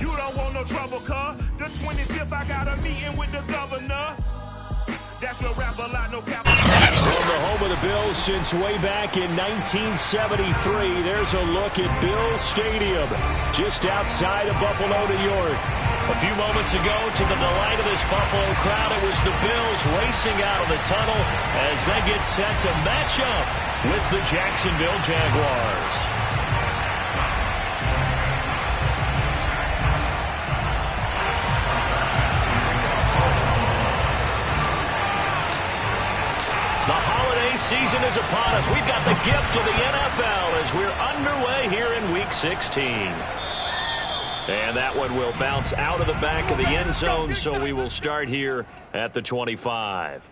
You don't want no trouble, cuz. The 25th, I got a meeting with the governor. That's your rap a lot, no cap. From the home of the Bills since way back in 1973, there's a look at Bills Stadium, just outside of Buffalo, New York. A few moments ago, to the delight of this Buffalo crowd, it was the Bills racing out of the tunnel as they get set to match up with the Jacksonville Jaguars. The holiday season is upon us. We've got the gift of the NFL as we're underway here in Week 16. And that one will bounce out of the back of the end zone, so we will start here at the 25.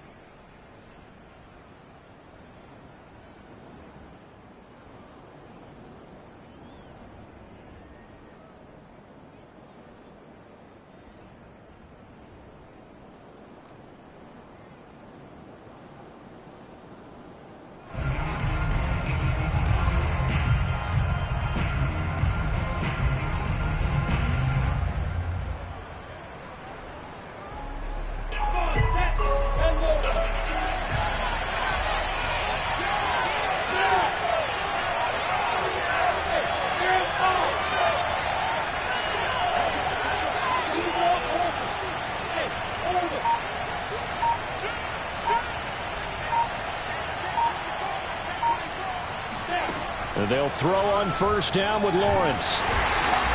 They'll throw on first down with Lawrence.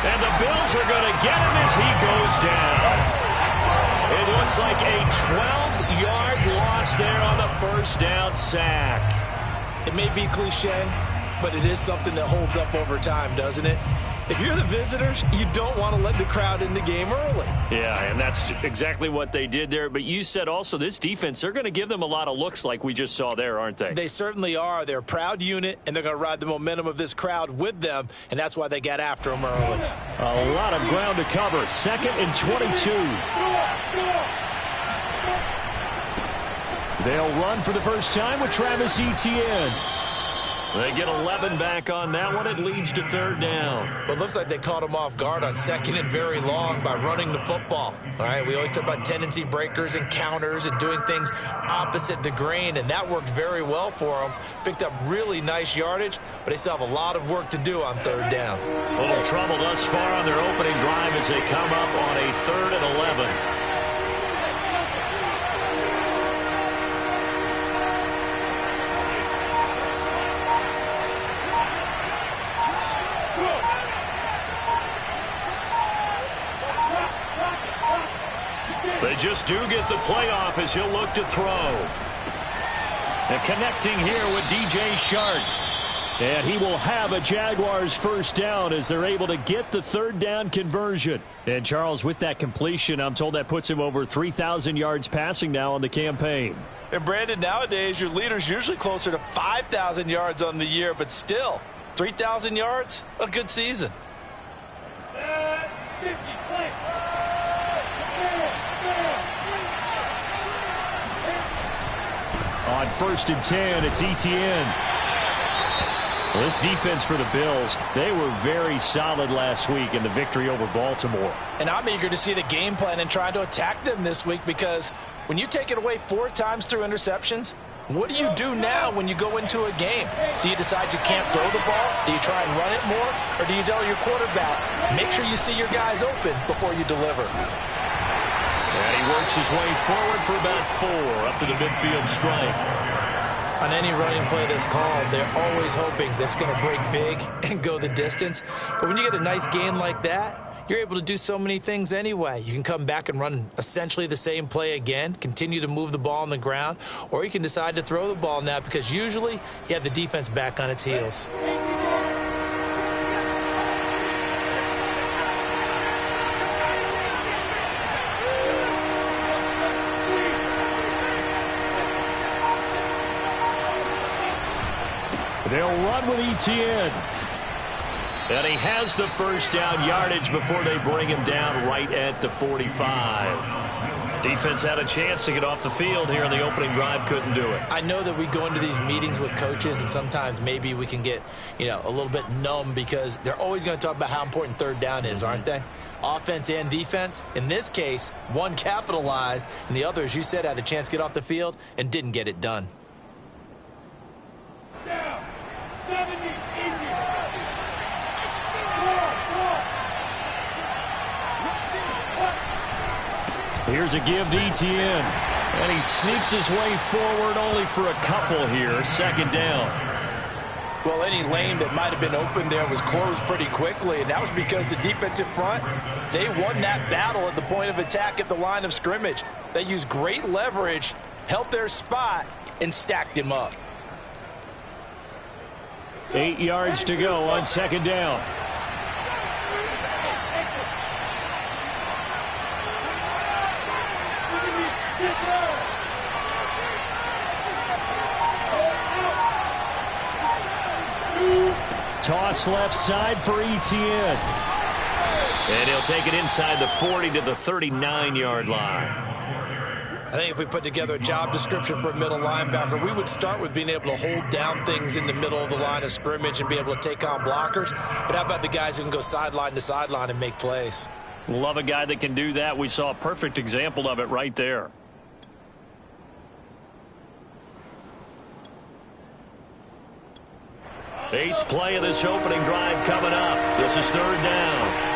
And the Bills are going to get him as he goes down. It looks like a 12-yard loss there on the first down sack. It may be cliche, but it is something that holds up over time, doesn't it? If you're the visitors, you don't want to let the crowd in the game early. Yeah, and that's exactly what they did there. But you said also this defense, they're going to give them a lot of looks like we just saw there, aren't they? They certainly are. They're a proud unit, and they're going to ride the momentum of this crowd with them, and that's why they got after them early. A lot of ground to cover. 2nd and 22. They'll run for the first time with Travis Etienne. They get 11 back on that one. It leads to 3rd down. Well, it looks like they caught him off guard on 2nd and very long by running the football. All right, we always talk about tendency breakers and counters and doing things opposite the grain, and that worked very well for them. Picked up really nice yardage, but they still have a lot of work to do on 3rd down. A little trouble thus far on their opening drive as they come up on a 3rd and 11. They just do get the playoff as he'll look to throw. And connecting here with DJ Shark. And he will have a Jaguars first down as they're able to get the 3rd down conversion. And Charles, with that completion, I'm told that puts him over 3,000 yards passing now on the campaign. And Brandon, nowadays your leader's usually closer to 5,000 yards on the year, but still, 3,000 yards, a good season. On 1st and 10, it's Etienne. Well, this defense for the Bills, they were very solid last week in the victory over Baltimore. And I'm eager to see the game plan and try to attack them this week, because when you take it away 4 times through interceptions, what do you do now when you go into a game? Do you decide you can't throw the ball? Do you try and run it more? Or do you tell your quarterback, make sure you see your guys open before you deliver? And he works his way forward for about 4 up to the midfield stripe. On any running play that's called, they're always hoping that it's going to break big and go the distance. But when you get a nice gain like that, you're able to do so many things anyway. You can come back and run essentially the same play again, continue to move the ball on the ground, or you can decide to throw the ball now because usually you have the defense back on its heels. They'll run with Etienne. And he has the first down yardage before they bring him down right at the 45. Defense had a chance to get off the field here in the opening drive, couldn't do it. I know that we go into these meetings with coaches, and sometimes maybe we can get, a little bit numb because they're always going to talk about how important third down is, aren't they? Offense and defense. In this case, one capitalized, and the other, as you said, had a chance to get off the field and didn't get it done. Down. 70 Indians. Here's a give to Etienne. And he sneaks his way forward only for a couple here. Second down. Well, any lane that might have been open there was closed pretty quickly, and that was because the defensive front, they won that battle at the point of attack at the line of scrimmage. They used great leverage, held their spot, and stacked him up. 8 yards to go on second down. Toss left side for Etienne. And he'll take it inside the 40 to the 39-yard line. I think if we put together a job description for a middle linebacker, we would start with being able to hold down things in the middle of the line of scrimmage and be able to take on blockers. But how about the guys who can go sideline to sideline and make plays? Love a guy that can do that. We saw a perfect example of it right there. Eighth play of this opening drive coming up. This is third down.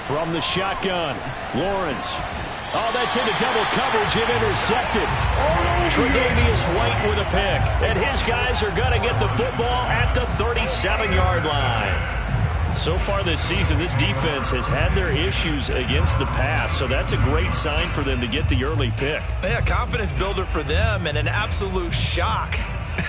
From the shotgun, Lawrence. Oh, that's into double coverage and intercepted. Tre'Davious White with a pick. And his guys are going to get the football at the 37-yard line. So far this season, this defense has had their issues against the pass, so that's a great sign for them to get the early pick. Yeah, confidence builder for them and an absolute shock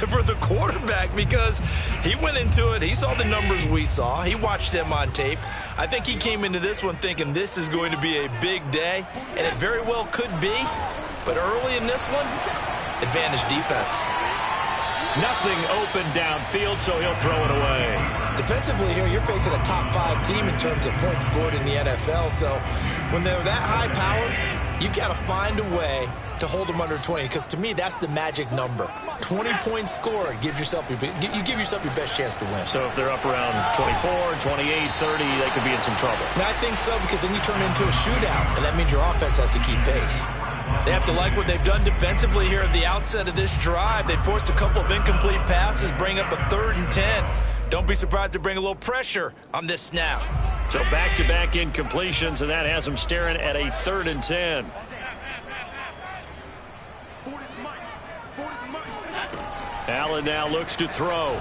for the quarterback because he went into it. He saw the numbers we saw. He watched them on tape. I think he came into this one thinking this is going to be a big day, and it very well could be. But early in this one, advantage defense. Nothing open downfield, so he'll throw it away. Defensively here, you're facing a top-5 team in terms of points scored in the NFL. So when they're that high-powered, you've got to find a way to hold them under 20, because to me, that's the magic number. 20-point score gives yourself you give yourself your best chance to win. So if they're up around 24, 28, 30, they could be in some trouble. I think so, because then you turn it into a shootout, and that means your offense has to keep pace. They have to like what they've done defensively here at the outset of this drive. They forced a couple of incomplete passes, bring up a 3rd and 10. Don't be surprised to bring a little pressure on this snap. So back-to-back incompletions, and that has them staring at a 3rd and 10. Allen now looks to throw.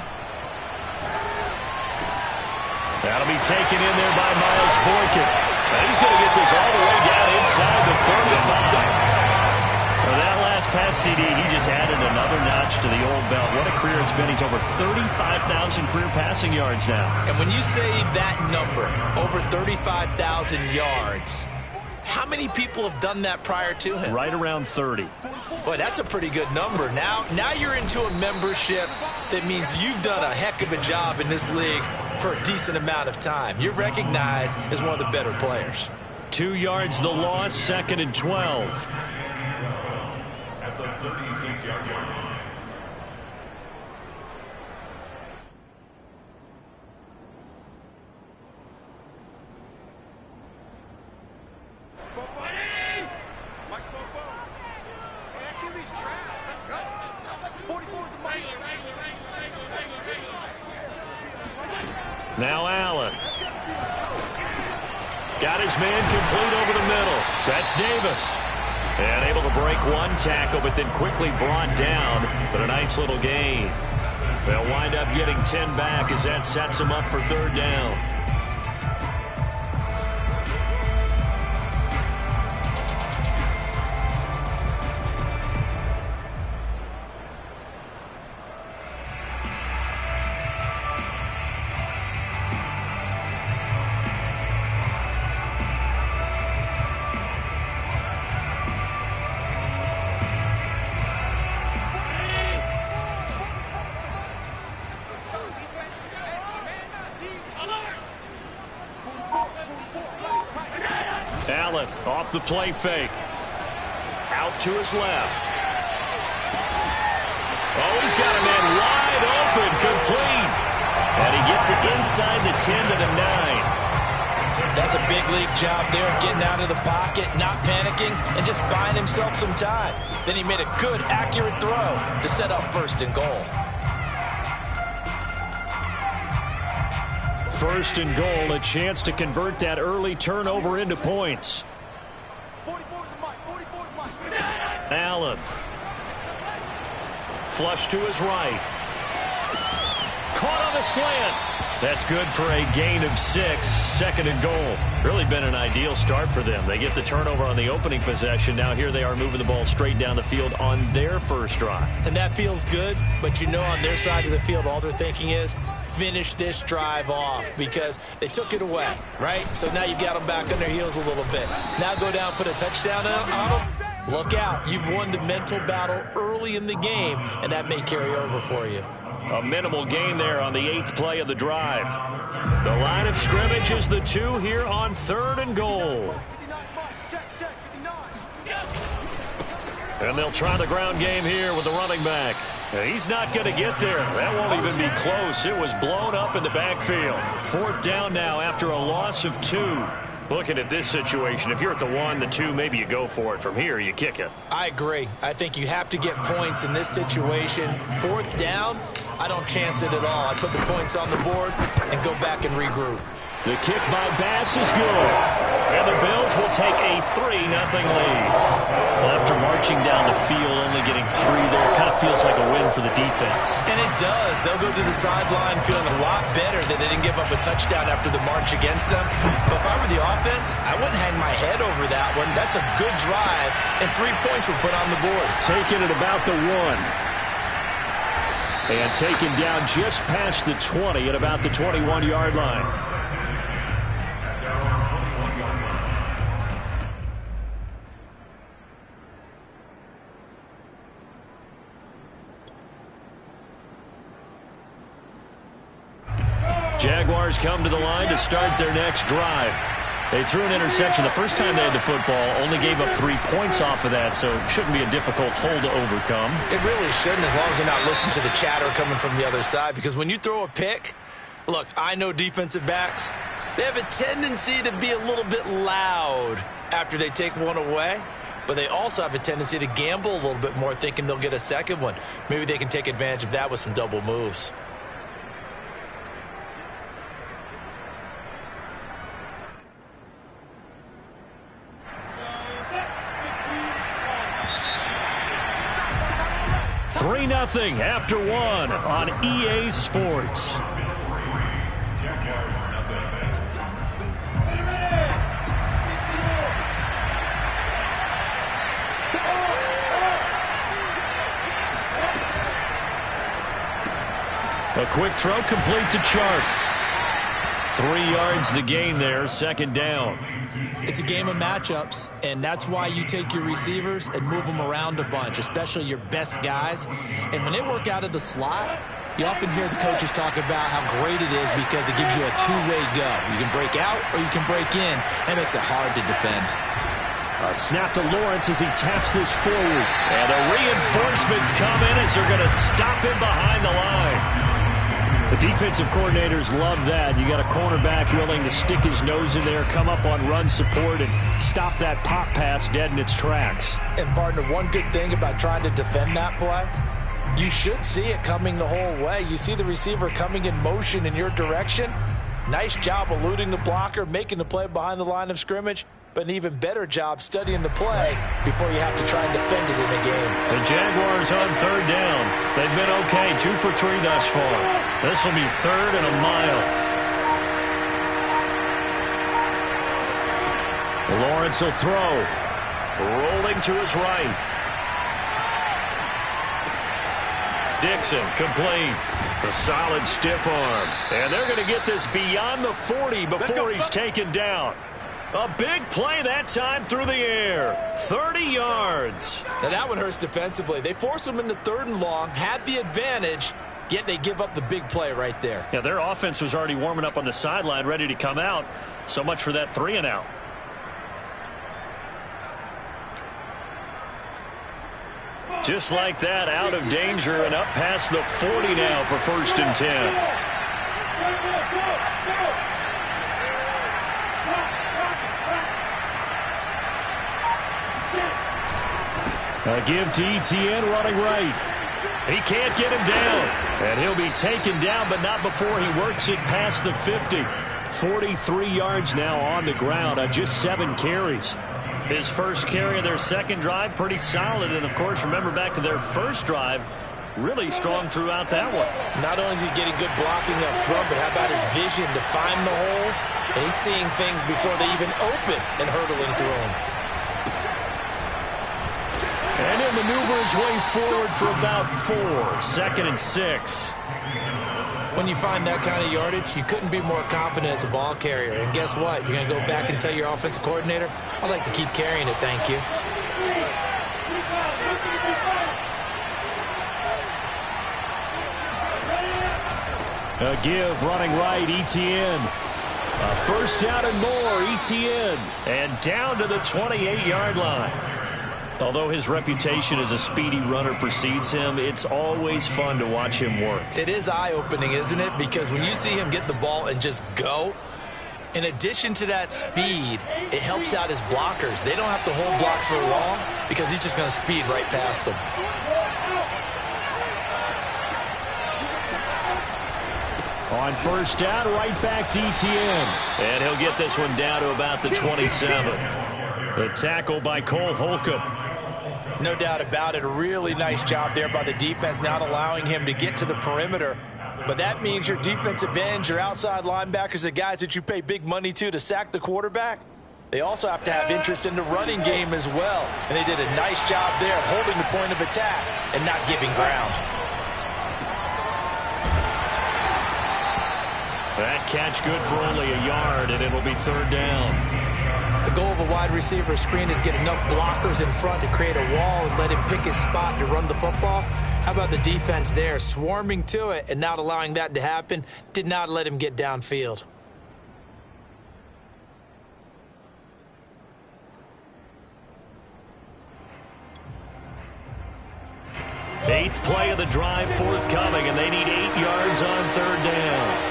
That'll be taken in there by Miles Boykin. And he's going to get this all the way down inside the 35. For that last pass CD, he just added another notch to the old belt. What a career it's been. He's over 35,000 career passing yards now. And when you say that number, over 35,000 yards, how many people have done that prior to him? Right around 30. Boy, that's a pretty good number. Now you're into a membership that means you've done a heck of a job in this league for a decent amount of time. You're recognized as one of the better players. 2 yards the loss, 2nd and 12. At the 36-yard line. Now Allen. Got his man complete over the middle. That's Davis. And able to break one tackle, but then quickly brought down. But a nice little gain. They'll wind up getting 10 back as that sets them up for 3rd down. Allen off the play fake. Out to his left. Oh, he's got a man wide open, complete. And he gets it inside the 10 to the 9. That's a big league job there, getting out of the pocket, not panicking, and just buying himself some time. Then he made a good, accurate throw to set up 1st and goal. 1st and goal, a chance to convert that early turnover into points. Allen. Flush to his right. Caught on a slant. That's good for a gain of 6. 2nd and goal. Really been an ideal start for them. They get the turnover on the opening possession. Now here they are moving the ball straight down the field on their first drive. And that feels good, but you know on their side of the field all they're thinking is finish this drive off because they took it away, right? So now you've got them back on their heels a little bit. Now go down, put a touchdown on them. Look out. You've won the mental battle early in the game, and that may carry over for you. A minimal gain there on the 8th play of the drive. The line of scrimmage is the 2 here on 3rd and goal. And they'll try the ground game here with the running back. He's not going to get there. That won't even be close. It was blown up in the backfield. 4th down now after a loss of 2. Looking at this situation, if you're at the 1, the 2, maybe you go for it. From here, you kick it. I agree. I think you have to get points in this situation. 4th down, I don't chance it at all. I put the points on the board and go back and regroup. The kick by Bass is good. And the Bills will take a 3-0 lead. Well, after marching down the field, only getting 3 there, kind of feels like a win for the defense. And it does. They'll go to the sideline feeling a lot better that they didn't give up a touchdown after the march against them. But if I were the offense, I wouldn't hang my head over that one. That's a good drive, and 3 points were put on the board. Taking it about the 1. And taken down just past the 20 at about the 21-yard line. Jaguars come to the line to start their next drive. They threw an interception the first time they had the football, only gave up 3 points off of that, so it shouldn't be a difficult hole to overcome. It really shouldn't, as long as you're not listening to the chatter coming from the other side, because when you throw a pick, look, I know defensive backs, they have a tendency to be a little bit loud after they take one away, but they also have a tendency to gamble a little bit more, thinking they'll get a second one. Maybe they can take advantage of that with some double moves. Nothing after 1 on EA Sports. A quick throw complete to Chark. 3 yards the gain there, 2nd down. It's a game of matchups, and that's why you take your receivers and move them around a bunch, especially your best guys. And when they work out of the slot, you often hear the coaches talk about how great it is because it gives you a two-way go. You can break out or you can break in. That makes it hard to defend. A snap to Lawrence as he taps this forward. And the reinforcements come in as they're going to stop him behind the line. The defensive coordinators love that. You got a cornerback willing to stick his nose in there, come up on run support, and stop that pop pass dead in its tracks. And, partner, one good thing about trying to defend that play, you should see it coming the whole way. You see the receiver coming in motion in your direction. Nice job eluding the blocker, making the play behind the line of scrimmage. But an even better job studying the play before you have to try and defend it in a game. The Jaguars on 3rd down. They've been okay, 2 for 3 thus far. This will be 3rd and a mile. Lawrence will throw. Rolling to his right. Dixon complete. A solid stiff arm. And they're going to get this beyond the 40 before he's taken down. A big play that time through the air. 30 yards. Now that one hurts defensively. They force him into 3rd and long, had the advantage, yet they give up the big play right there. Yeah, their offense was already warming up on the sideline, ready to come out. So much for that 3-and-out. Just like that, out of danger and up past the 40 now for 1st and 10. A give to Etienne running right. He can't get him down. And he'll be taken down, but not before he works it past the 50. 43 yards now on the ground on just 7 carries. His first carry of their second drive, pretty solid. And, of course, remember back to their first drive, really strong throughout that one. Not only is he getting good blocking up front, but how about his vision to find the holes? And he's seeing things before they even open and hurdling through them. And he'll maneuver his way forward for about 4. 2nd and 6. When you find that kind of yardage, you couldn't be more confident as a ball carrier. And guess what? You're going to go back and tell your offensive coordinator, I'd like to keep carrying it, thank you. A give running right, Etienne. A first down and more, Etienne. And down to the 28-yard line. Although his reputation as a speedy runner precedes him, it's always fun to watch him work. It is eye-opening, isn't it? Because when you see him get the ball and just go, in addition to that speed, it helps out his blockers. They don't have to hold blocks for long because he's just going to speed right past them. On first down, right back to Etienne. And he'll get this one down to about the 27. The tackle by Cole Holcomb. No doubt about it. A really nice job there by the defense, not allowing him to get to the perimeter. But that means your defensive ends, your outside linebackers, the guys that you pay big money to sack the quarterback, they also have to have interest in the running game as well. And they did a nice job there of holding the point of attack and not giving ground. That catch good for only a yard, and it'll be 3rd down. The goal of a wide receiver screen is get enough blockers in front to create a wall and let him pick his spot to run the football. How about the defense there, swarming to it and not allowing that to happen? Did not let him get downfield. Eighth play of the drive forthcoming, and they need 8 yards on 3rd down.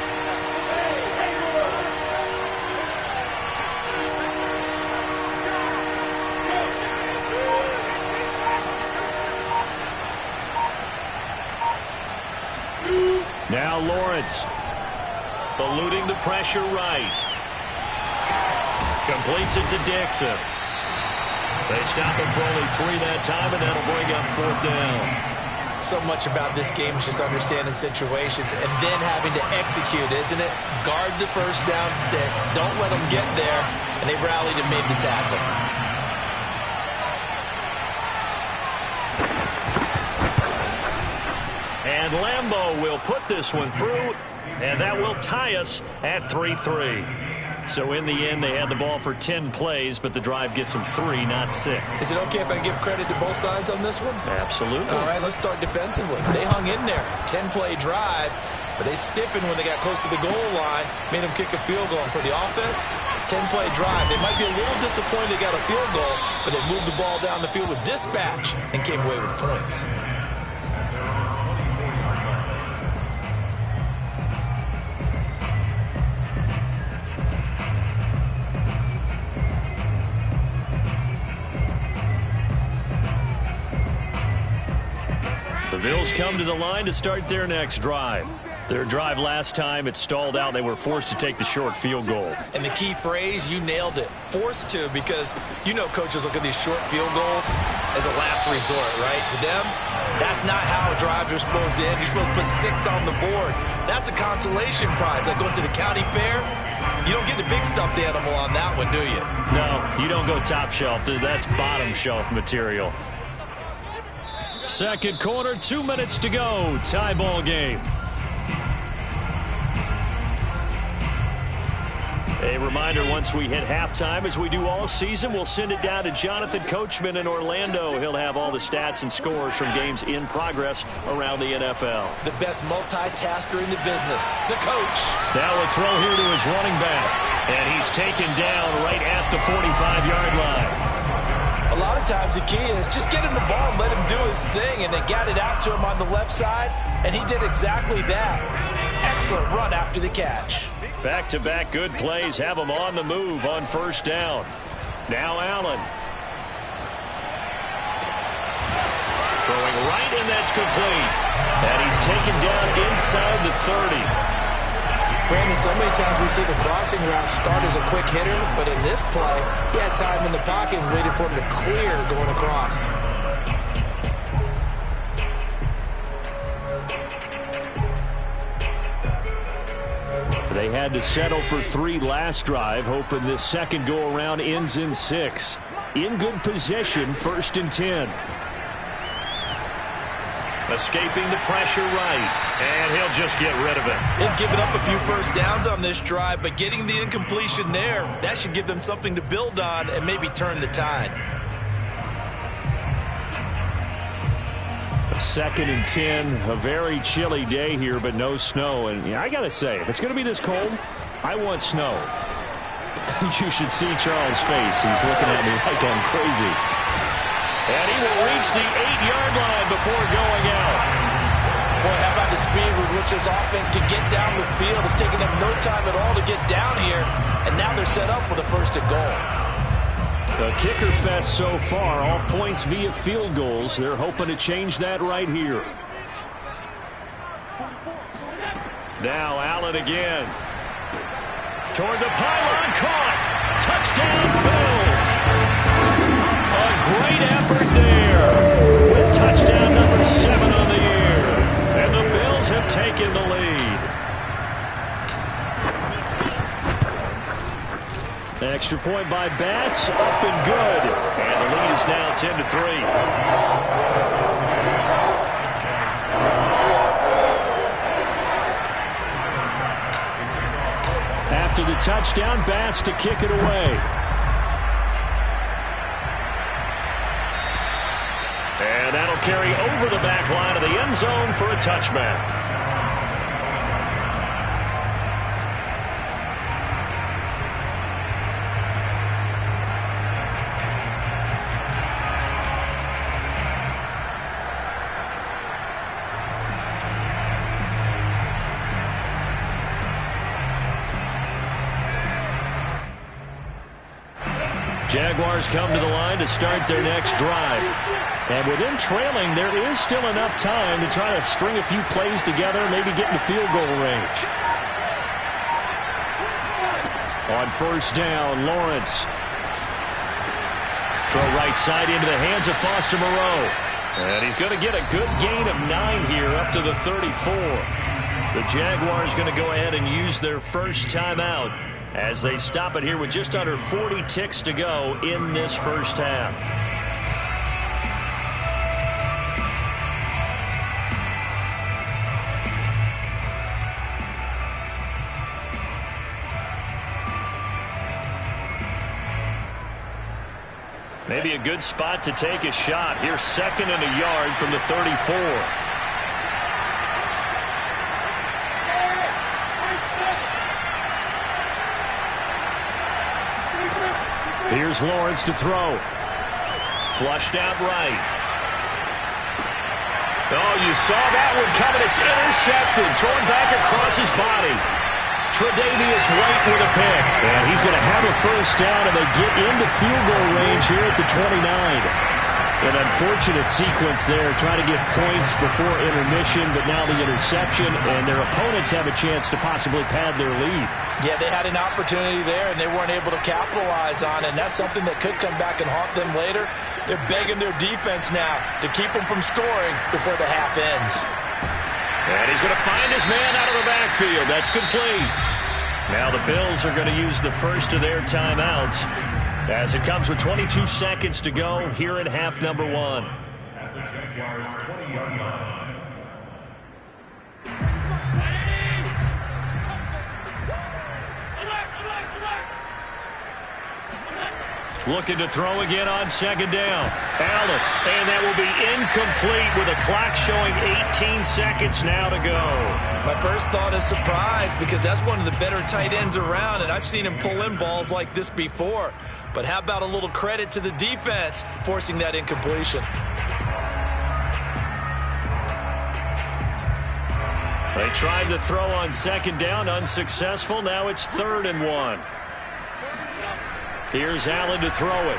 Now Lawrence, eluding the pressure right. Completes it to Dixon. They stop him for only 3 that time, and that'll bring up 4th down. So much about this game is just understanding situations and then having to execute, isn't it? Guard the first down sticks. Don't let them get there. And they rallied and made the tackle. And Lambeau will put this one through, and that will tie us at 3-3. So in the end, they had the ball for 10 plays, but the drive gets them 3, not 6. Is it okay if I give credit to both sides on this one? Absolutely. All right, let's start defensively. They hung in there. 10-play drive, but they stiffened when they got close to the goal line, made them kick a field goal. And for the offense, 10-play drive. They might be a little disappointed they got a field goal, but they moved the ball down the field with dispatch and came away with points. The Bills come to the line to start their next drive. Their drive last time, it stalled out. They were forced to take the short field goal. And the key phrase, you nailed it. Forced to, because you know coaches look at these short field goals as a last resort, right? To them, that's not how drives are supposed to end. You're supposed to put 6 on the board. That's a consolation prize. Like going to the county fair, you don't get the big stuffed animal on that one, do you? No, you don't go top shelf. That's bottom shelf material. Second quarter, 2 minutes to go. Tie ball game. A reminder, once we hit halftime, as we do all season, we'll send it down to Jonathan Coachman in Orlando. He'll have all the stats and scores from games in progress around the NFL. The best multitasker in the business, the coach. Now a throw here to his running back. And he's taken down right at the 45-yard line. A lot of of times the key is just get him the ball and let him do his thing, and they got it out to him on the left side, and he did exactly that. Excellent run after the catch. Back-to-back good plays have him on the move on first down. Now Allen. Throwing right, and that's complete. And he's taken down inside the 30. Brandon, so many times we see the crossing route start as a quick hitter, but in this play, he had time in the pocket and waited for him to clear going across. They had to settle for 3 last drive, hoping this second go-around ends in 6. In good position, 1st and 10. Escaping the pressure right, and he'll just get rid of it. They've given up a few first downs on this drive, but getting the incompletion there, that should give them something to build on and maybe turn the tide. A 2nd and 10, a very chilly day here, but no snow. And yeah, I got to say, if it's going to be this cold, I want snow. You should see Charles' face. He's looking at me like I'm crazy. And he will reach the 8-yard line before going out. Boy, how about the speed with which this offense can get down the field? It's taken them no time at all to get down here, and now they're set up with a 1st and goal. The kicker fest so far, all points via field goals. They're hoping to change that right here. Now Allen again. Toward the pylon, caught. Touchdown, Bills. A great effort there. With touchdown number 7 on the year. And the Bills have taken the lead. Extra point by Bass, up and good. And the lead is now 10-3. After the touchdown, Bass to kick it away. And that'll carry over the back line of the end zone for a touchback. Jaguars come to the line to start their next drive. And with them trailing, there is still enough time to try to string a few plays together, maybe get into field goal range. On first down, Lawrence. Throw right side into the hands of Foster Moreau. And he's going to get a good gain of 9 here up to the 34. The Jaguars going to go ahead and use their first timeout as they stop it here with just under 40 ticks to go in this first half. Maybe a good spot to take a shot. Here's 2nd and a yard from the 34. Here's Lawrence to throw. Flushed out right. Oh, you saw that one coming. It's intercepted. Thrown back across his body. Tre'Davious White with a pick. And he's going to have a first down, and they get into field goal range here at the 29. An unfortunate sequence there, trying to get points before intermission, but now the interception, and their opponents have a chance to possibly pad their lead. Yeah, they had an opportunity there, and they weren't able to capitalize on it, and that's something that could come back and haunt them later. They're begging their defense now to keep them from scoring before the half ends. And he's going to find his man out of the backfield. That's complete. Now the Bills are going to use the first of their timeouts as it comes with 22 seconds to go here in half number 1. At the Jaguars' 20-yard line. Looking to throw again on second down. Allen, and that will be incomplete with a clock showing 18 seconds now to go. My first thought is surprise because that's one of the better tight ends around, and I've seen him pull in balls like this before. But how about a little credit to the defense forcing that incompletion? They tried to throw on second down, unsuccessful. Now it's 3rd and 1. Here's Allen to throw it.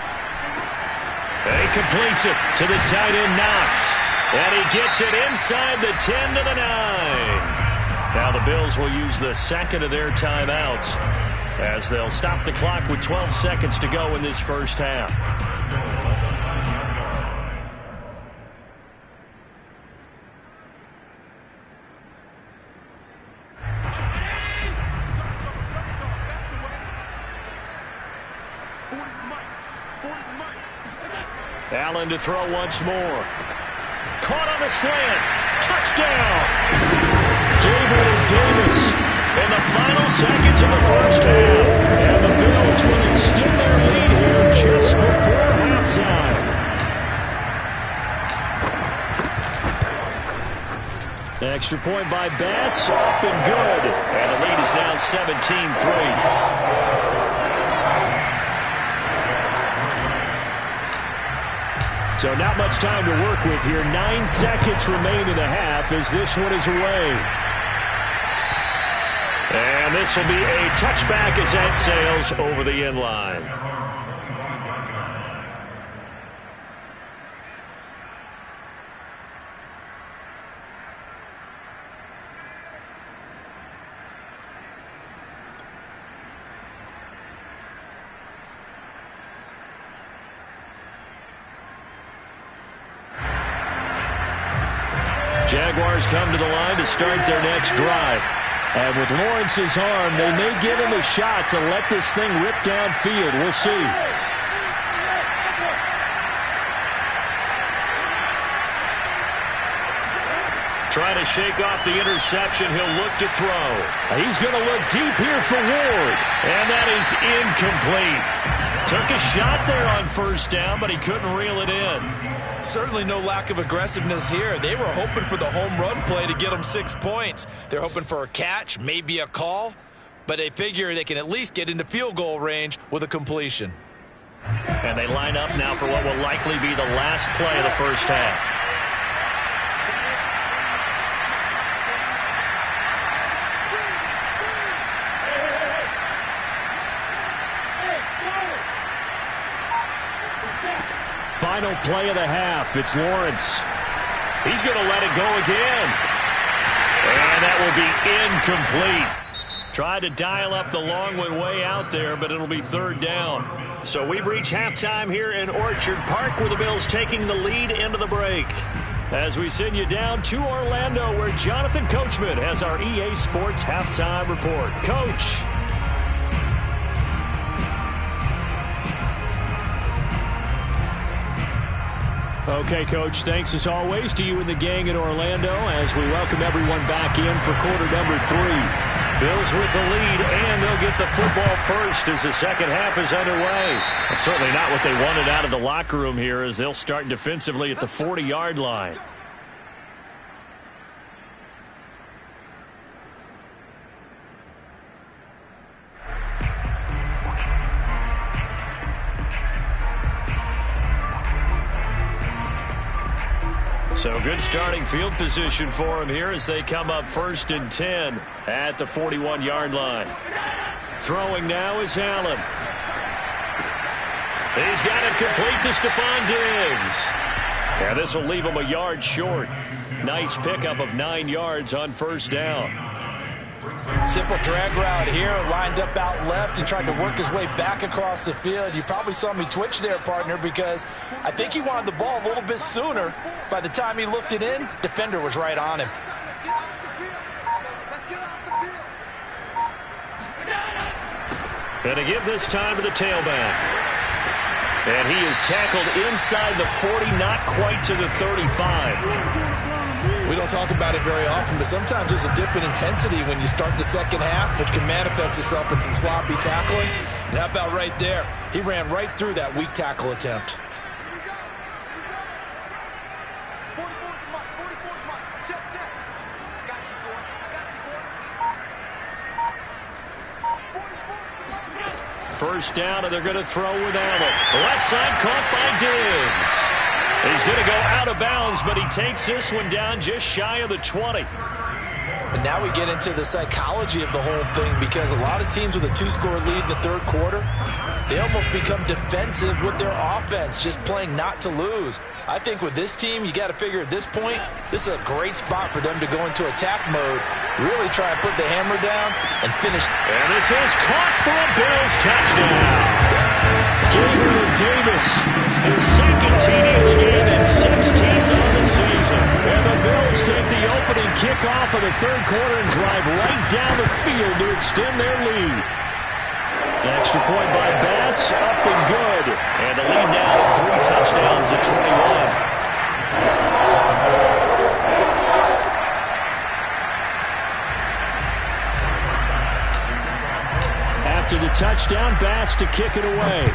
And he completes it to the tight end, Knox. And he gets it inside the 10 to the 9. Now the Bills will use the second of their timeouts as they'll stop the clock with 12 seconds to go in this first half. Allen to throw once more. Caught on the slant. Touchdown! Gabriel Davis in the final seconds of the first half. And the Bills will extend their lead here just before halftime. Extra point by Bass. Up and good. And the lead is now 17-3. So not much time to work with here. 9 seconds remain in the half as this one is away. And this will be a touchback as that sails over the end line. Jaguars come to the line to start their next drive. And with Lawrence's arm, they may give him a shot to let this thing rip downfield. We'll see. Trying to shake off the interception. He'll look to throw. He's going to look deep here for Ward. And that is incomplete. Took a shot there on first down, but he couldn't reel it in. Certainly no lack of aggressiveness here. They were hoping for the home run play to get them 6 points. They're hoping for a catch, maybe a call, but they figure they can at least get into field goal range with a completion. And they line up now for what will likely be the last play of the first half. Final play of the half. It's Lawrence. He's going to let it go again. And that will be incomplete. Tried to dial up the long way out there, but it'll be 3rd down. So we've reached halftime here in Orchard Park, where the Bills taking the lead into the break. As we send you down to Orlando, where Jonathan Coachman has our EA Sports halftime report. Coach. Okay, Coach, thanks as always to you and the gang in Orlando as we welcome everyone back in for quarter number 3. Bills with the lead, and they'll get the football first as the second half is underway. Well, certainly not what they wanted out of the locker room here as they'll start defensively at the 40-yard line. So good starting field position for him here as they come up 1st and 10 at the 41-yard line. Throwing now is Allen. He's got it complete to Stephon Diggs. Yeah, this will leave him a yard short. Nice pickup of 9 yards on first down. Simple drag route here, lined up out left and tried to work his way back across the field. You probably saw me twitch there, partner, because I think he wanted the ball a little bit sooner. By the time he looked it in, defender was right on him. And to give this time to the tailback. And he is tackled inside the 40, not quite to the 35. We don't talk about it very often, but sometimes there's a dip in intensity when you start the second half, which can manifest itself in some sloppy tackling. And how about right there? He ran right through that weak tackle attempt. First down, and they're going to throw without it. Left side caught by Diggs. He's going to go out of bounds, but he takes this one down just shy of the 20. And now we get into the psychology of the whole thing, because a lot of teams with a 2-score lead in the third quarter, they almost become defensive with their offense, just playing not to lose. I think with this team, you got to figure at this point, this is a great spot for them to go into attack mode, really try and put the hammer down and finish. And this is caught for a Bills touchdown. Gabriel Davis, his second TD of the game and 16th on the season. And the Bills take the opening kickoff of the third quarter and drive right down the field to extend their lead. The extra point by Bass, up and good. And the lead now to 3 touchdowns at 21. After the touchdown, Bass to kick it away.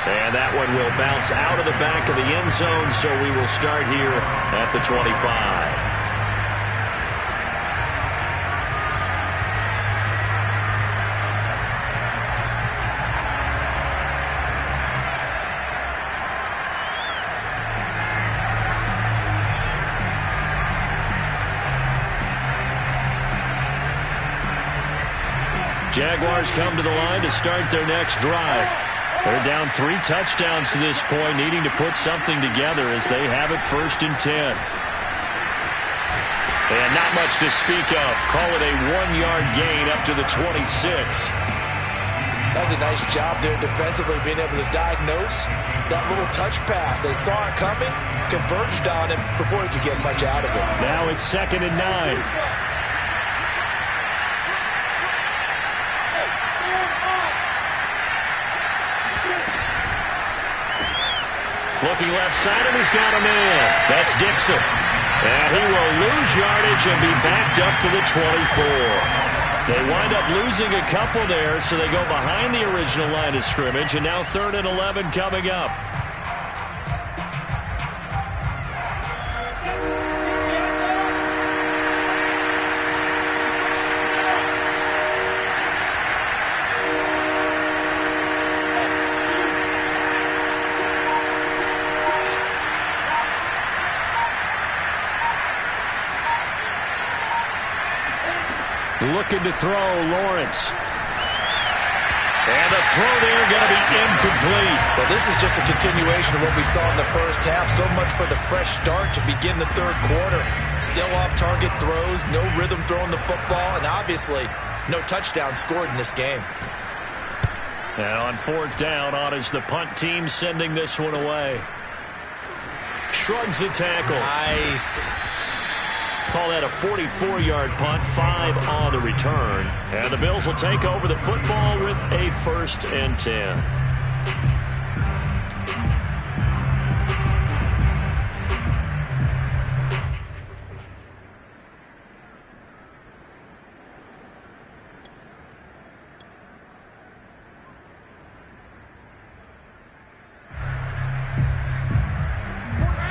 And that one will bounce out of the back of the end zone, so we will start here at the 25. Jaguars come to the line to start their next drive. They're down 3 touchdowns to this point, needing to put something together as they have it 1st and 10. And not much to speak of. Call it a 1-yard gain up to the 26. That's a nice job there defensively, being able to diagnose that little touch pass. They saw it coming, converged on it before he could get much out of it. Now it's 2nd and 9. Looking left side, and he's got him in. That's Dixon. And he will lose yardage and be backed up to the 24. They wind up losing a couple there, so they go behind the original line of scrimmage, and now 3rd and 11 coming up. Looking to throw, Lawrence. And the throw there going to be incomplete. Well, this is just a continuation of what we saw in the first half. So much for the fresh start to begin the third quarter. Still off-target throws, no rhythm throwing the football, and obviously no touchdown scored in this game. And on 4th down, on is the punt team sending this one away. Shrugs the tackle. Nice. Call that a 44-yard punt, 5 on the return. And the Bills will take over the football with a 1st and 10.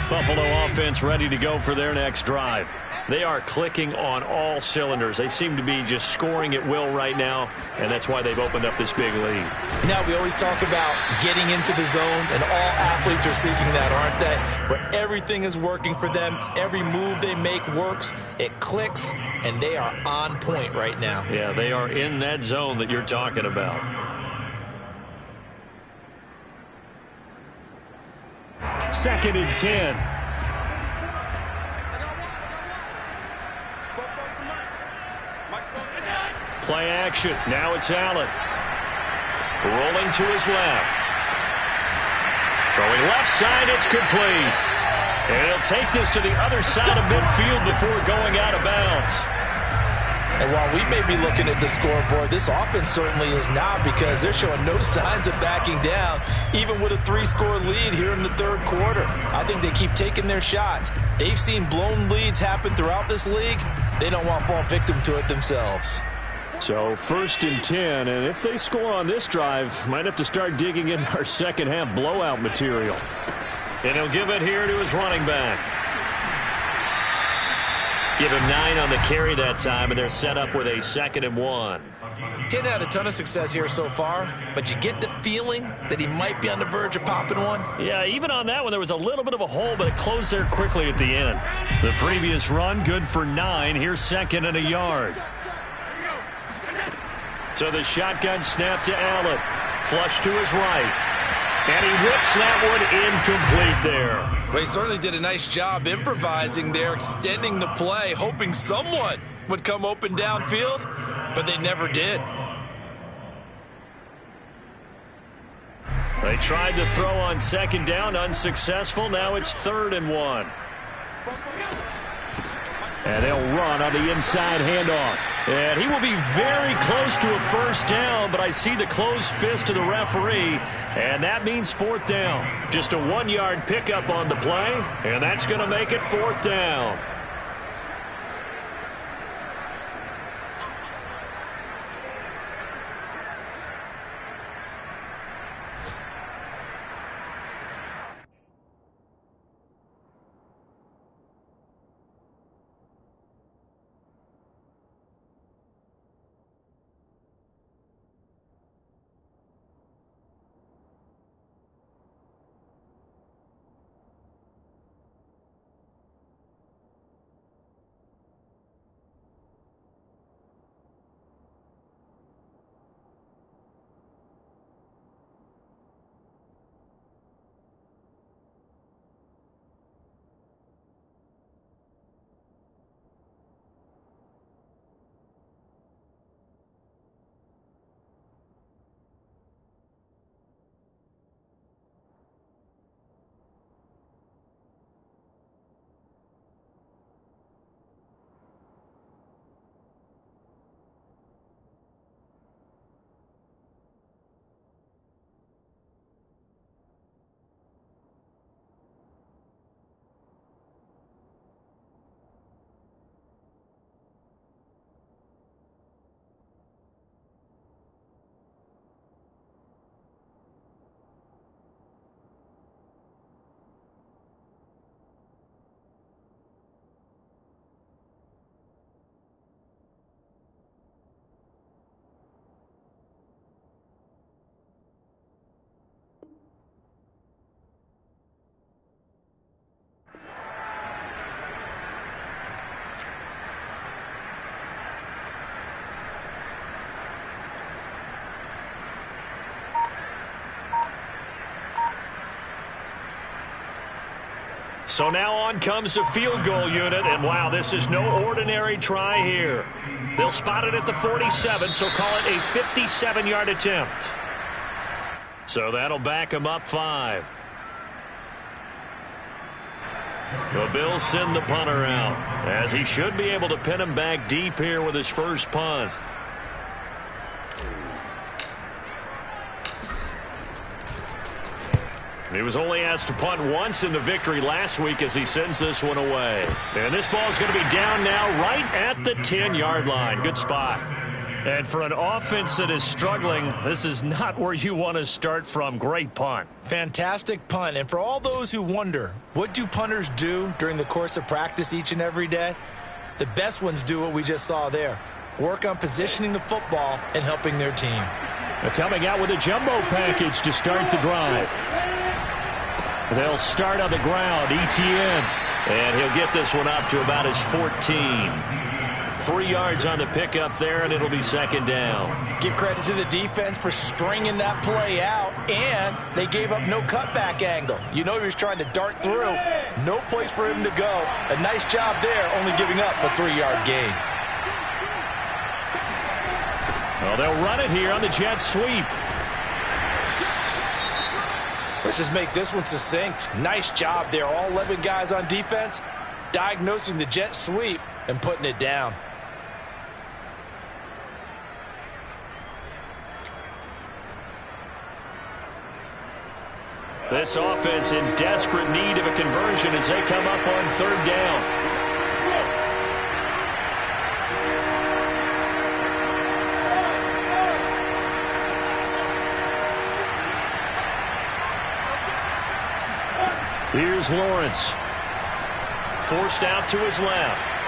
Buffalo offense ready to go for their next drive. They are clicking on all cylinders. They seem to be just scoring at will right now, and that's why they've opened up this big lead. Now, we always talk about getting into the zone, and all athletes are seeking that, aren't they? Where everything is working for them, every move they make works, it clicks, and they are on point right now. Yeah, they are in that zone that you're talking about. Second and 10. Play action. Now it's Allen. Rolling to his left. Throwing left side. It's complete. And he'll take this to the other side of midfield before going out of bounds. And while we may be looking at the scoreboard, this offense certainly is not, because they're showing no signs of backing down, even with a 3-score lead here in the third quarter. I think they keep taking their shots. They've seen blown leads happen throughout this league. They don't want to fall victim to it themselves. So 1st and 10, and if they score on this drive, might have to start digging in our second half blowout material. And he'll give it here to his running back. Give him 9 on the carry that time, and they're set up with a 2nd and 1. He hadn't had a ton of success here so far, but you get the feeling that he might be on the verge of popping one. Yeah, even on that one, there was a little bit of a hole, but it closed there quickly at the end. The previous run, good for 9. Here's 2nd and a yard. So the shotgun snap to Allen. Flush to his right. And he whips that one incomplete there. Well, he certainly did a nice job improvising there, extending the play, hoping someone would come open downfield, but they never did. They tried to throw on 2nd down, unsuccessful. Now it's 3rd and 1. And they'll run on the inside handoff. And he will be very close to a 1st down, but I see the closed fist of the referee, and that means 4th down. Just a 1-yard pickup on the play, and that's going to make it 4th down. So now on comes the field goal unit, and wow, this is no ordinary try here. They'll spot it at the 47, so call it a 57-yard attempt. So that'll back them up 5. The Bills send the punter out, as he should be able to pin him back deep here with his first punt. He was only asked to punt once in the victory last week as he sends this one away. And this ball is going to be down now right at the 10-yard line. Good spot. And for an offense that is struggling, this is not where you want to start from. Great punt. Fantastic punt. And for all those who wonder, what do punters do during the course of practice each and every day? The best ones do what we just saw there. Work on positioning the football and helping their team. They're coming out with a jumbo package to start the drive. They'll start on the ground, Etienne. And he'll get this one up to about his 14. 3 yards on the pickup there, and it'll be 2nd down. Give credit to the defense for stringing that play out, and they gave up no cutback angle. You know he was trying to dart through. No place for him to go. A nice job there, only giving up a 3-yard gain. Well, they'll run it here on the jet sweep. Let's just make this one succinct. Nice job there. All 11 guys on defense diagnosing the jet sweep and putting it down. This offense in desperate need of a conversion as they come up on third down. Here's Lawrence. Forced out to his left.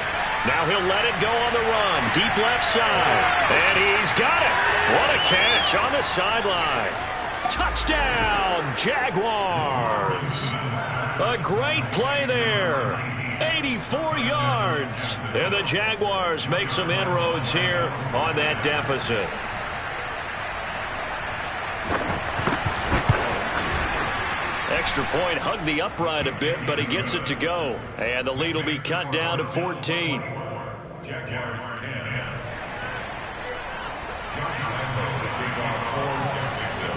Now he'll let it go on the run. Deep left side. And he's got it. What a catch on the sideline. Touchdown, Jaguars. A great play there. 84 yards. And the Jaguars make some inroads here on that deficit. Extra point hugged the upright a bit, but he gets it to go. And the lead will be cut down to 14. Jaguars 10.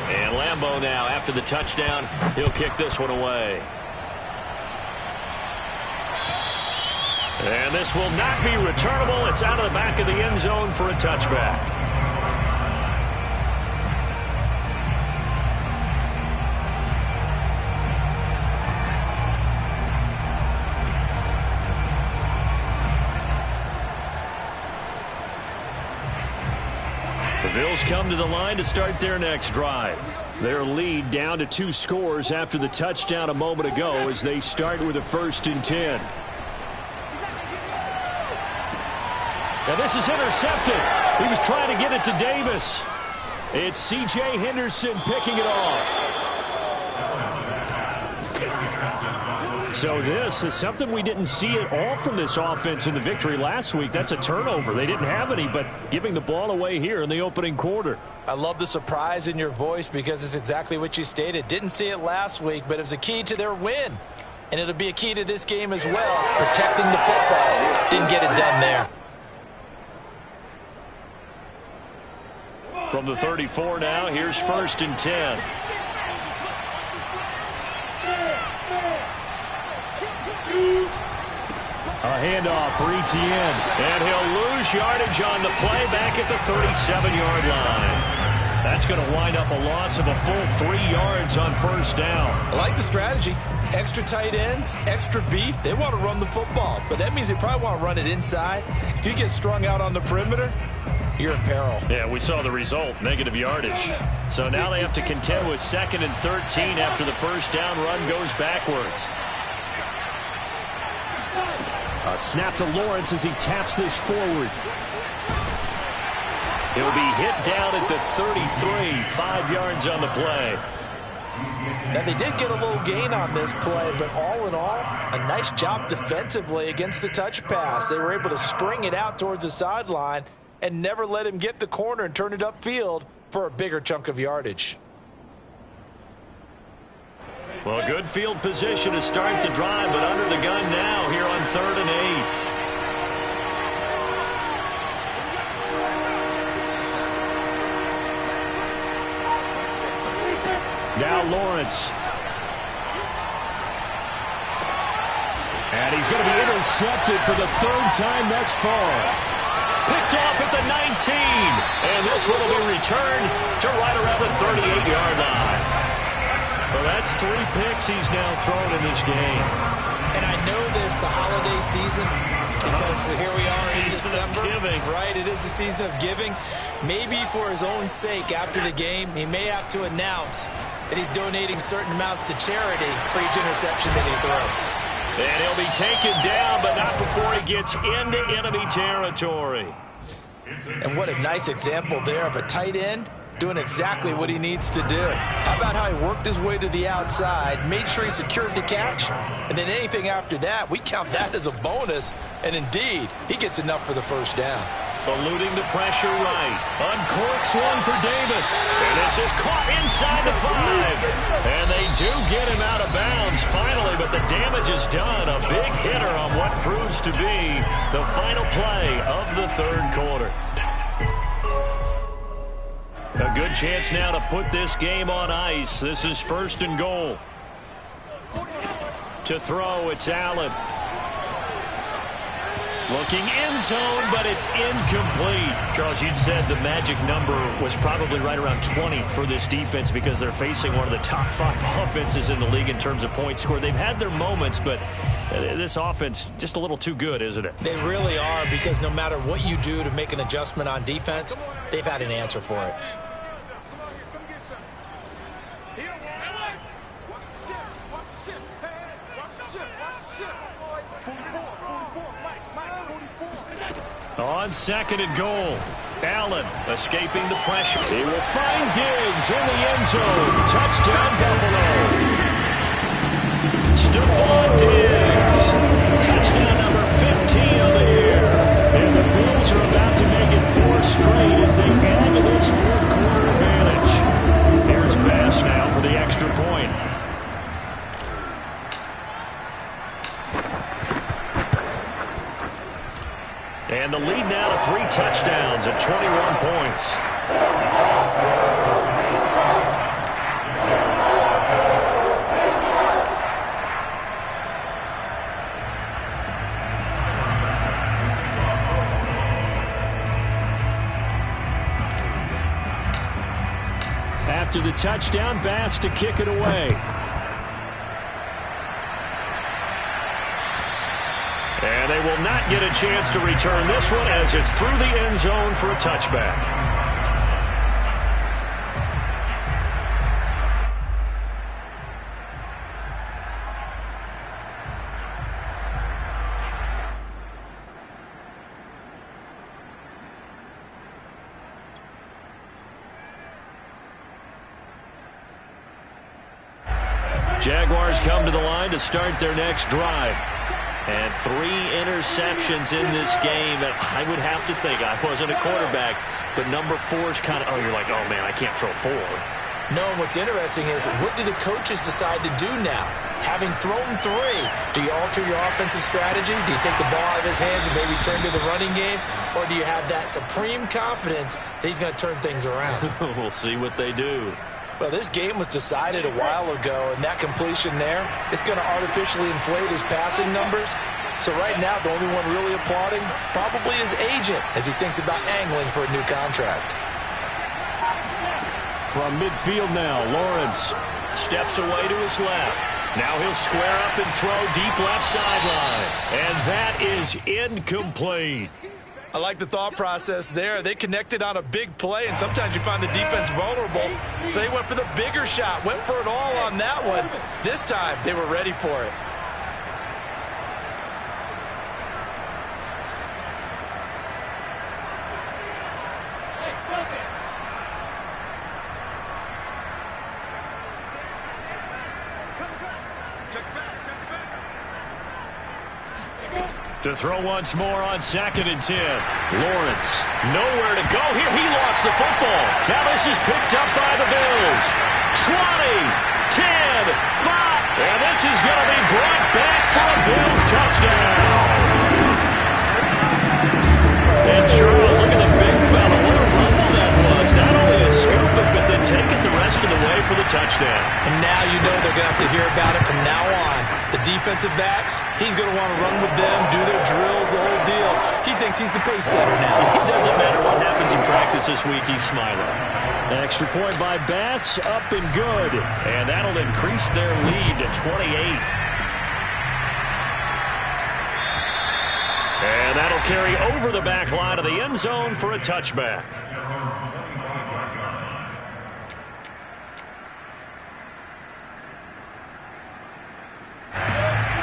And Lambeau now, after the touchdown, he'll kick this one away. And this will not be returnable. It's out of the back of the end zone for a touchback. The Bills come to the line to start their next drive. Their lead down to 2 scores after the touchdown a moment ago as they start with a 1st and 10. Now this is intercepted. He was trying to get it to Davis. It's C.J. Henderson picking it off. So this is something we didn't see at all from this offense in the victory last week. That's a turnover. They didn't have any, but giving the ball away here in the opening quarter. I love the surprise in your voice because it's exactly what you stated. Didn't see it last week, but it was a key to their win. And it'll be a key to this game as well, protecting the football. Didn't get it done there. From the 34 now, here's 1st and 10. A handoff for Etienne. And he'll lose yardage on the play back at the 37-yard line. That's going to wind up a loss of a full 3 yards on 1st down. I like the strategy. Extra tight ends, extra beef. They want to run the football, but that means they probably want to run it inside. If you get strung out on the perimeter, you're in peril. Yeah, we saw the result, negative yardage. So now they have to contend with 2nd and 13 after the 1st down run goes backwards. A snap to Lawrence as he taps this forward. He'll be hit down at the 33, 5 yards on the play. Now, they did get a little gain on this play, but all in all, a nice job defensively against the touch pass. They were able to string it out towards the sideline and never let him get the corner and turn it upfield for a bigger chunk of yardage. Well, good field position to start the drive, but under the gun now here on 3rd and 8. Now Lawrence. And he's going to be intercepted for the 3rd time thus far. Picked off at the 19. And this one will be returned to right around the 38-yard line. Well, that's 3 picks he's now thrown in this game. And I know this, the holiday season, because here we are in December. Right, it is the season of giving. Maybe for his own sake after the game, he may have to announce that he's donating certain amounts to charity for each interception that he throws. And he'll be taken down, but not before he gets into enemy territory. And what a nice example there of a tight end doing exactly what he needs to do. How about how he worked his way to the outside, made sure he secured the catch, and then anything after that, we count that as a bonus. And indeed, he gets enough for the 1st down. Eluding the pressure right. Uncorks one for Davis. And this is caught inside the 5. And they do get him out of bounds finally, but the damage is done. A big hitter on what proves to be the final play of the 3rd quarter. A good chance now to put this game on ice. This is 1st and goal. To throw, it's Allen. Looking end zone, but it's incomplete. Charles, you'd said the magic number was probably right around 20 for this defense because they're facing one of the top 5 offenses in the league in terms of points scored. They've had their moments, but this offense just a little too good, isn't it? They really are, because no matter what you do to make an adjustment on defense, they've had an answer for it. On 2nd and goal, Allen escaping the pressure. He will find Diggs in the end zone. Touchdown, Buffalo. Stephon Diggs. Touchdown number 15 of the year. And the Bills are about to make it 4 straight as they add to this 4th quarter advantage. Here's Bass now for the extra point. And the lead now to 3 touchdowns and 21 points. After the touchdown, Bass to kick it away. And they will not get a chance to return this one as it's through the end zone for a touchback. Jaguars come to the line to start their next drive. And 3 interceptions in this game. And I would have to think, I wasn't a quarterback, but number 4 is kind of, you're like, oh, man, I can't throw 4. No, what's interesting is, what do the coaches decide to do now? Having thrown 3, do you alter your offensive strategy? Do you take the ball out of his hands and maybe turn to the running game? Or do you have that supreme confidence that he's going to turn things around? We'll see what they do. Well, this game was decided a while ago, and that completion there is going to artificially inflate his passing numbers. So right now, the only one really applauding probably his agent as he thinks about angling for a new contract. From midfield now, Lawrence steps away to his left. Now he'll square up and throw deep left sideline. And that is incomplete. I like the thought process there. They connected on a big play, and sometimes you find the defense vulnerable. So they went for the bigger shot, went for it all on that one. This time, they were ready for it. To throw once more on 2nd and 10. Lawrence, nowhere to go here. He lost the football. Now this is picked up by the Bills. 20, 10, 5. And this is going to be brought back for a Bills touchdown. And Charles, look at the big fella. What a rumble that was. Not only a scoop it, but then take it the rest of the way for the touchdown. And now you know they're going to have to hear about it from now on. The defensive backs, he's going to want to run with them, do their drills, the whole deal. He thinks he's the pace setter now. It doesn't matter what happens in practice this week, he's smiling. Extra point by Bass, up and good. And that'll increase their lead to 28. And that'll carry over the back line of the end zone for a touchback.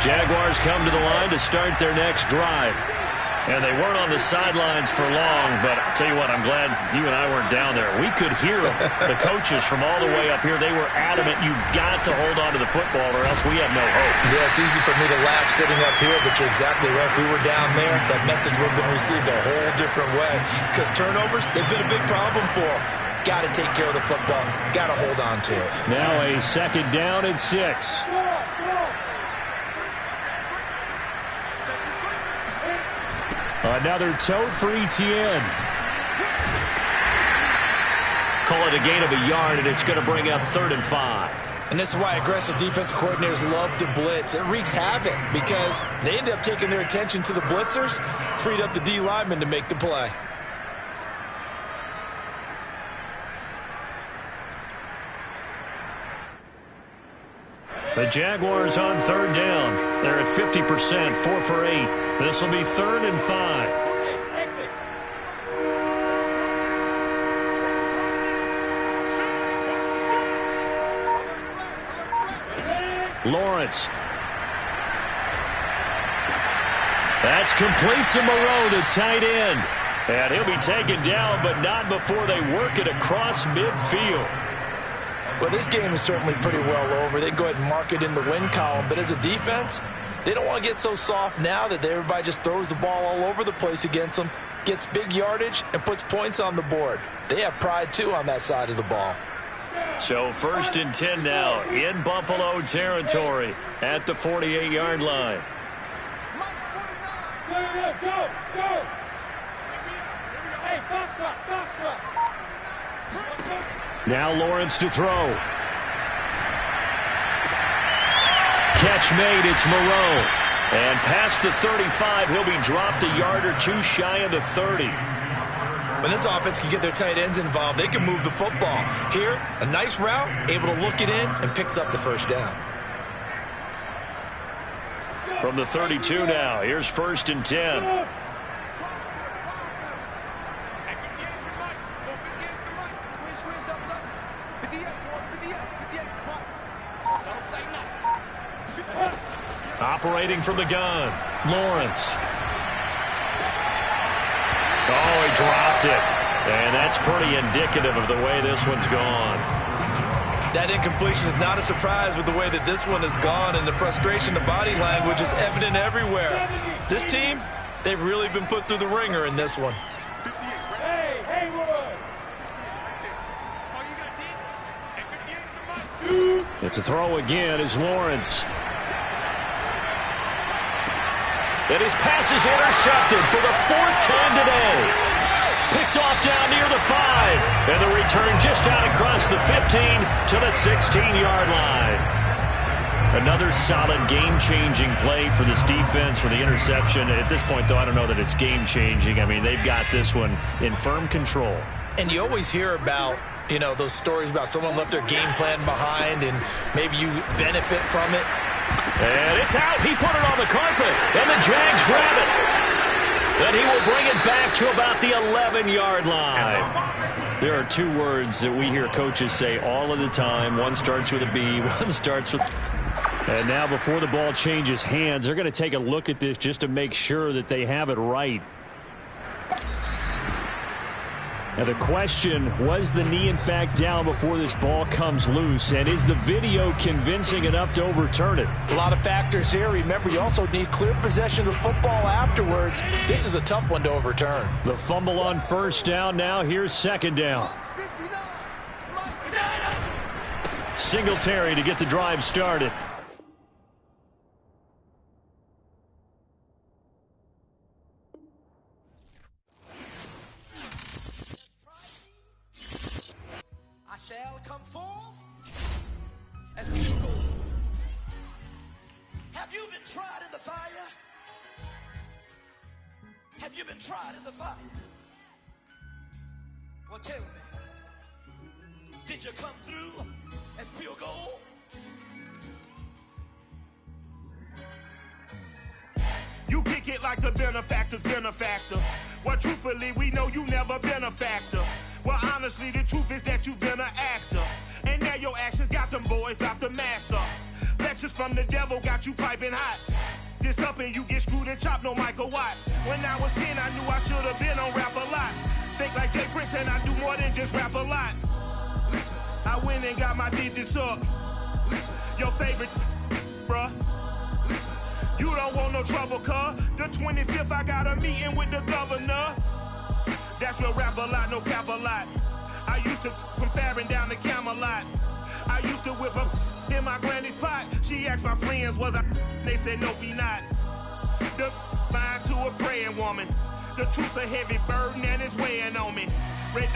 Jaguars come to the line to start their next drive. And they weren't on the sidelines for long, but I'll tell you what, I'm glad you and I weren't down there. We could hear them, the coaches from all the way up here. They were adamant, you've got to hold on to the football or else we have no hope. Yeah, it's easy for me to laugh sitting up here, but you're exactly right. If we were down there, that message would have been received a whole different way. Because turnovers, they've been a big problem for them. Got to take care of the football. Got to hold on to it. Now a 2nd down and 6. Another tote for Etienne. Call it a gain of a yard, and it's going to bring up 3rd and 5. And this is why aggressive defensive coordinators love to blitz. It wreaks havoc because they end up taking their attention to the blitzers, freed up the D lineman to make the play. The Jaguars on third down. They're at 50%, 4 for 8. This will be 3rd and 5. Lawrence. That's complete to Moreau, the tight end. And he'll be taken down, but not before they work it across midfield. Well, this game is certainly pretty well over. They can go ahead and mark it in the win column. But as a defense, they don't want to get so soft now that everybody just throws the ball all over the place against them, gets big yardage, and puts points on the board. They have pride, too, on that side of the ball. So 1st and 10 now in Buffalo territory at the 48-yard line. Go! Hey, box drop. Now Lawrence to throw. Catch made, it's Moreau. And past the 35, he'll be dropped a yard or two shy of the 30. When this offense can get their tight ends involved, they can move the football. Here, a nice route, able to look it in, and picks up the first down. From the 32 now, here's 1st and 10. Operating from the gun, Lawrence. Oh, he dropped it. And that's pretty indicative of the way this one's gone. That incompletion is not a surprise with the way that this one has gone, and the frustration, the body language is evident everywhere. This team, they've really been put through the ringer in this one. It's a throw again is Lawrence. And his pass is intercepted for the 4th time today. Picked off down near the 5. And the return just out across the 15 to the 16-yard line. Another solid game-changing play for this defense for the interception. At this point, though, I don't know that it's game-changing. I mean, they've got this one in firm control. And you always hear about, you know, those stories about someone left their game plan behind and maybe you benefit from it. And it's out. He put it on the carpet. And the Jags grab it. Then he will bring it back to about the 11-yard line. There are 2 words that we hear coaches say all of the time. One starts with a B, one starts with... And now before the ball changes hands, they're going to take a look at this just to make sure that they have it right. Now the question, was the knee in fact down before this ball comes loose? And is the video convincing enough to overturn it? A lot of factors here. Remember, you also need clear possession of the football afterwards. This is a tough one to overturn. The fumble on 1st down now. Here's 2nd down. Singletary to get the drive started. Shall come forth as pure gold. Have you been tried in the fire? Have you been tried in the fire? Well, tell me, did you come through as pure gold? You kick it like the benefactor's benefactor. Well, truthfully, we know you never been a factor. Well, honestly, the truth is that you've been an actor. And now your actions got them boys about to mass up. Lectures from the devil got you piping hot. This up and you get screwed and chopped, no Michael Watts. When I was 10, I knew I should have been on rap a lot. Think like Jay Prince and I do more than just rap a lot. Listen, I went and got my digits up. Listen, your favorite, bruh. Listen, you don't want no trouble, cuz. The 25th, I got a meeting with the governor. That's real rap a lot, no cap a lot. I used to from Farron down to Camelot. I used to whip up in my granny's pot. She asked my friends, was I? They said, no, be not. The mind to a praying woman. The truth's a heavy burden and it's weighing on me. Red